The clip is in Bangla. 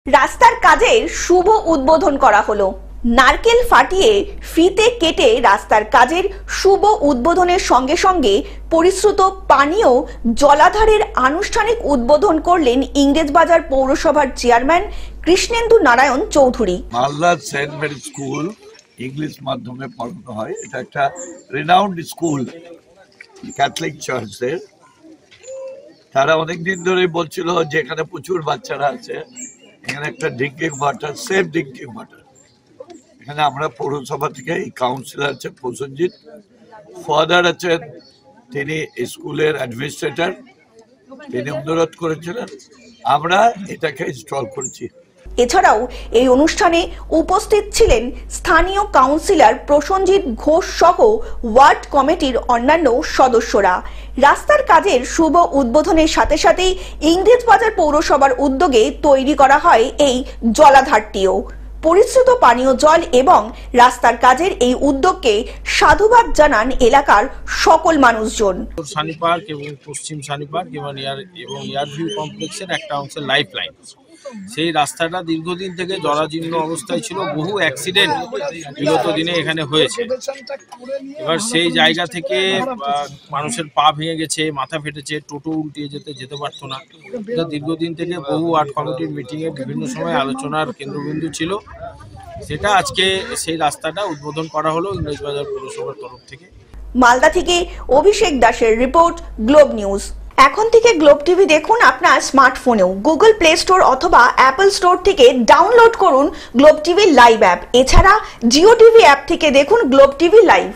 রাস্তার কাজের শুভ উদ্বোধন করা হলো। নারকেল ফাটিয়ে ফিতে কেটে রাস্তার কাজের শুভ উদ্বোধনের সঙ্গে সঙ্গে পরিশ্রুত পানীয় জলাধারের আনুষ্ঠানিক উদ্বোধন করলেন ইংরেজবাজার পৌরসভার chairman Krishnendu Narayan Chowdhury. Malda Saint Mary school English মাধ্যমে পড়ানো হয়। এটা একটা রিনাউন্ড স্কুল, ক্যাথলিক চার্চের। তারা অনেকদিন ধরে বলছিল যে এখানে প্রচুর বাচ্চারা আছে, এখানে একটা drinking water, safe drinking water. এখানে আমরা পৌরসভা থেকে এই কাউন্সিলর আছেন প্রসেনজিৎ, ফাদার আছেন, তিনি স্কুলের অ্যাডমিনিস্ট্রেটর, তিনি অনুরোধ করেছিলেন, আমরা এটাকে ইনস্টল করেছি। এছাড়াও এই অনুষ্ঠানে উপস্থিত ছিলেন স্থানীয় কাউন্সিলর প্রসেনজিৎ ঘোষ সহ ওয়ার্ড কমিটির অন্যান্য সদস্যরা। রাস্তার কাজের শুভ উদ্বোধনের সাথে সাথেই ইংরেজবাজার পৌরসভার উদ্যোগে তৈরি করা হয় এই জলাধারটিও। পরিশ্রুত পানীয় জল এবং রাস্তার কাজের এই উদ্যোগকে সাধুবাদ জানান এলাকার সকল মানুষজন। সানি পার্ক এবং পশ্চিম সানি পার্ক এবং এয়ারভিউ কমপ্লেক্সের একটা অংশের লাইফ লাইন, সেই রাস্তাটা দীর্ঘদিন থেকে জরাজীর্ণ অবস্থায় ছিল। বহু অ্যাক্সিডেন্ট বিগত দিনে এখানে হয়েছে। এবার সেই জায়গা থেকে মানুষের পা ভেঙে গেছে, মাথা ফেটেছে, টোটো উল্টিয়ে যেতে পারতো না। এটা দীর্ঘদিন থেকে বহু ওয়ার্ড কমিটির মিটিংয়ে বিভিন্ন সময় আলোচনার কেন্দ্রবিন্দু ছিল। সেটা আজকে সেই রাস্তাটা উদ্বোধন করা হলো ইংরেজবাজার পৌরসভার তরফ থেকে। মালদা থেকে অভিষেক দাসের রিপোর্ট, গ্লোব নিউজ। এখন থেকে গ্লোব টিভি দেখুন আপনার স্মার্টফোনেও। গুগল প্লে স্টোর অথবা অ্যাপল স্টোর থেকে ডাউনলোড করুন গ্লোব টিভি লাইভ অ্যাপ। এছাড়া জিও টিভি অ্যাপ থেকে দেখুন গ্লোব টিভি লাইভ।